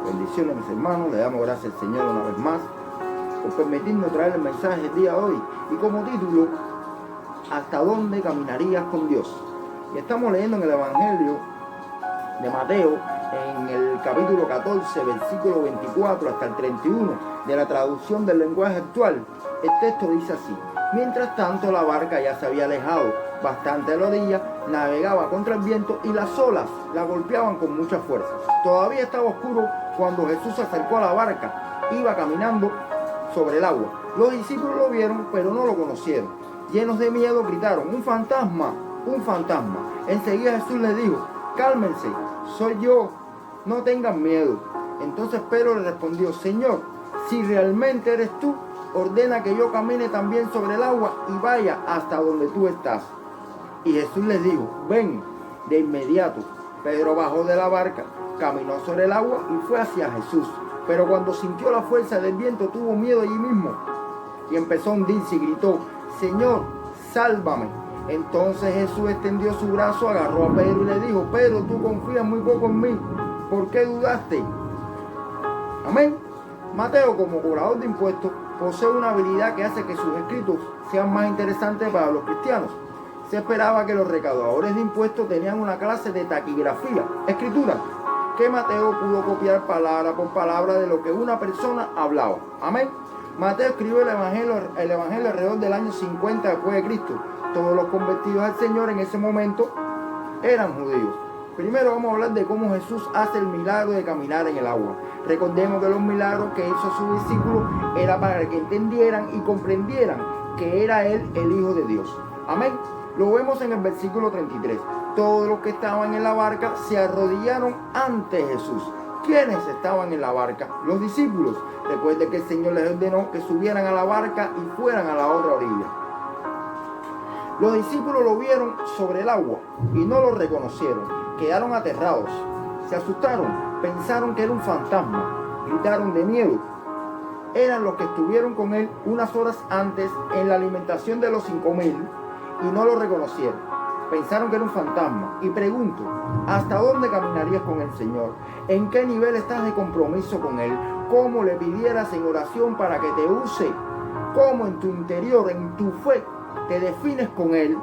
Bendiciones, mis hermanos. Le damos gracias al Señor una vez más por permitirnos traer el mensaje el día de hoy. Y como título, ¿hasta dónde caminarías con Dios? Y estamos leyendo en el Evangelio de Mateo, en el capítulo 14, versículo 24 hasta el 31, de la traducción del lenguaje actual. El texto dice así: mientras tanto, la barca ya se había alejado bastante de la orilla, navegaba contra el viento y las olas la golpeaban con mucha fuerza. Todavía estaba oscuro cuando Jesús se acercó a la barca. Iba caminando sobre el agua. Los discípulos lo vieron, pero no lo conocieron. Llenos de miedo, gritaron: ¡un fantasma! ¡Un fantasma! Enseguida Jesús les dijo: cálmense, soy yo, no tengan miedo. Entonces Pedro le respondió: Señor, si realmente eres tú, ordena que yo camine también sobre el agua y vaya hasta donde tú estás. Y Jesús les dijo: ven. De inmediato Pedro bajó de la barca, caminó sobre el agua y fue hacia Jesús. Pero cuando sintió la fuerza del viento, tuvo miedo allí mismo y empezó a hundirse y gritó: Señor, sálvame. Entonces Jesús extendió su brazo, agarró a Pedro y le dijo: Pedro, tú confías muy poco en mí, ¿por qué dudaste? Amén. Mateo, como cobrador de impuestos, posee una habilidad que hace que sus escritos sean más interesantes para los cristianos. Se esperaba que los recaudadores de impuestos tenían una clase de taquigrafía, escritura, que Mateo pudo copiar palabra por palabra de lo que una persona hablaba. Amén. Mateo escribió el evangelio alrededor del año 50 después de Cristo. Todos los convertidos al Señor en ese momento eran judíos. Primero vamos a hablar de cómo Jesús hace el milagro de caminar en el agua. Recordemos que los milagros que hizo a sus discípulos era para que entendieran y comprendieran que era Él el Hijo de Dios. Amén. Lo vemos en el versículo 33. Todos los que estaban en la barca se arrodillaron ante Jesús. ¿Quiénes estaban en la barca? Los discípulos, después de que el Señor les ordenó que subieran a la barca y fueran a la otra orilla. Los discípulos lo vieron sobre el agua y no lo reconocieron. Quedaron aterrados, se asustaron, pensaron que era un fantasma, gritaron de miedo. Eran los que estuvieron con él unas horas antes en la alimentación de los 5,000 y no lo reconocieron. Pensaron que era un fantasma. Y pregunto, ¿hasta dónde caminarías con el Señor? ¿En qué nivel estás de compromiso con Él? ¿Cómo le pidieras en oración para que te use? ¿Cómo en tu interior, en tu fe, te defines con Él?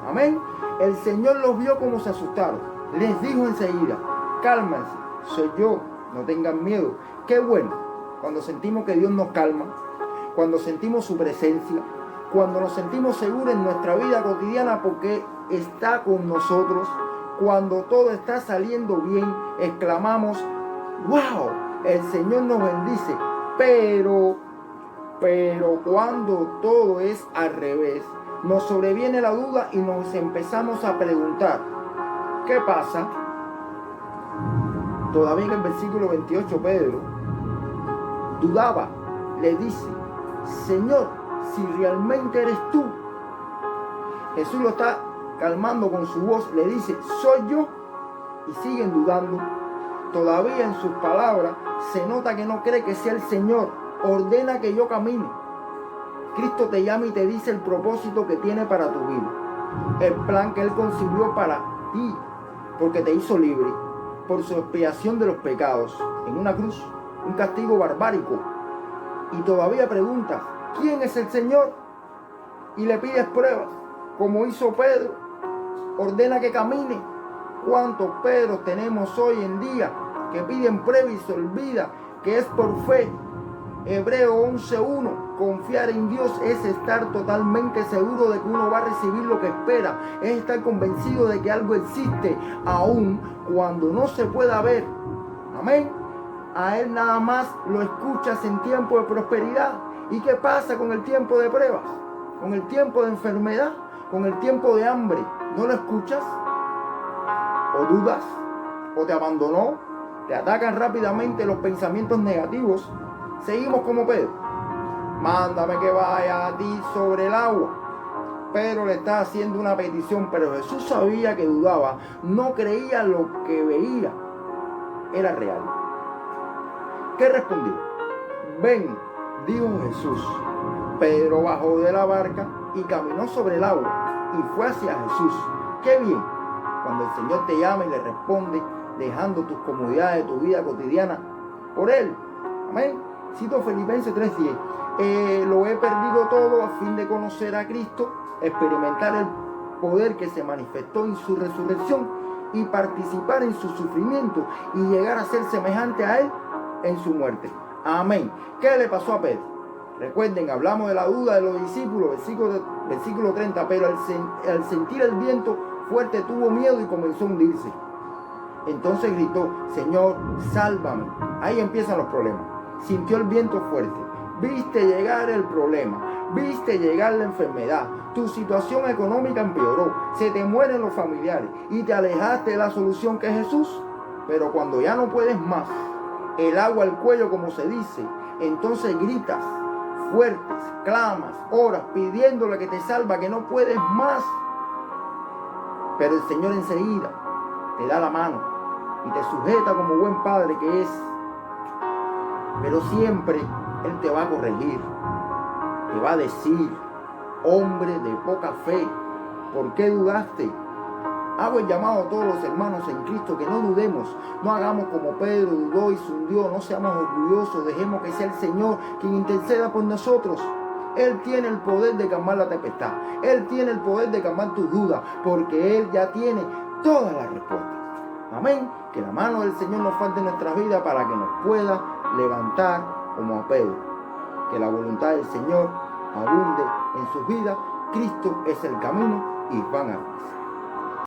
Amén. El Señor los vio como se asustaron. Les dijo enseguida: cálmense, soy yo, no tengan miedo. Qué bueno cuando sentimos que Dios nos calma, cuando sentimos su presencia, cuando nos sentimos seguros en nuestra vida cotidiana porque está con nosotros. Cuando todo está saliendo bien, exclamamos: ¡wow! El Señor nos bendice. Pero cuando todo es al revés, nos sobreviene la duda y nos empezamos a preguntar: ¿qué pasa? Todavía en el versículo 28 Pedro dudaba, le dice: Señor, si realmente eres tú. Jesús lo está calmando con su voz, le dice: soy yo. Y siguen dudando. Todavía en sus palabras se nota que no cree que sea el Señor. Ordena que yo camine. Cristo te llama y te dice el propósito que tiene para tu vida, el plan que Él concibió para ti, porque te hizo libre por su expiación de los pecados en una cruz, un castigo barbárico. Y todavía preguntas: ¿quién es el Señor? Y le pides pruebas, como hizo Pedro. Ordena que camine. ¿Cuántos Pedros tenemos hoy en día que piden pruebas y se olvida que es por fe? Hebreo 11:1. Confiar en Dios es estar totalmente seguro de que uno va a recibir lo que espera. Es estar convencido de que algo existe, aun cuando no se pueda ver. Amén. A Él nada más lo escuchas en tiempo de prosperidad. ¿Y qué pasa con el tiempo de pruebas? ¿Con el tiempo de enfermedad? ¿Con el tiempo de hambre? ¿No lo escuchas? ¿O dudas? ¿O te abandonó? ¿Te atacan rápidamente los pensamientos negativos? Seguimos como Pedro. Mándame que vaya a ti sobre el agua. Pedro le está haciendo una petición, pero Jesús sabía que dudaba. No creía lo que veía era real. ¿Qué respondió? Ven, dijo Jesús. Pedro bajó de la barca y caminó sobre el agua y fue hacia Jesús. ¡Qué bien! Cuando el Señor te llama y le responde, dejando tus comodidades de tu vida cotidiana por Él. Amén. Cito Filipenses 3:10. Lo he perdido todo a fin de conocer a Cristo, experimentar el poder que se manifestó en su resurrección y participar en su sufrimiento y llegar a ser semejante a Él en su muerte. Amén. ¿Qué le pasó a Pedro? Recuerden, hablamos de la duda de los discípulos, versículo 30, pero al sentir el viento fuerte tuvo miedo y comenzó a hundirse. Entonces gritó: Señor, sálvame. Ahí empiezan los problemas. Sintió el viento fuerte. Viste llegar el problema. Viste llegar la enfermedad. Tu situación económica empeoró. Se te mueren los familiares y te alejaste de la solución que es Jesús. Pero cuando ya no puedes más, el agua al cuello, como se dice, entonces gritas fuertes, clamas, oras, pidiéndole que te salva, que no puedes más. Pero el Señor enseguida te da la mano y te sujeta como buen padre que es. Pero siempre Él te va a corregir, te va a decir: hombre de poca fe, ¿por qué dudaste? Hago el llamado a todos los hermanos en Cristo que no dudemos, no hagamos como Pedro dudó y se hundió, no seamos orgullosos, dejemos que sea el Señor quien interceda por nosotros. Él tiene el poder de calmar la tempestad, Él tiene el poder de calmar tus dudas, porque Él ya tiene todas las respuestas. Amén. Que la mano del Señor nos falte en nuestras vidas para que nos pueda levantar como a Pedro. Que la voluntad del Señor abunde en sus vidas. Cristo es el camino y van a ver.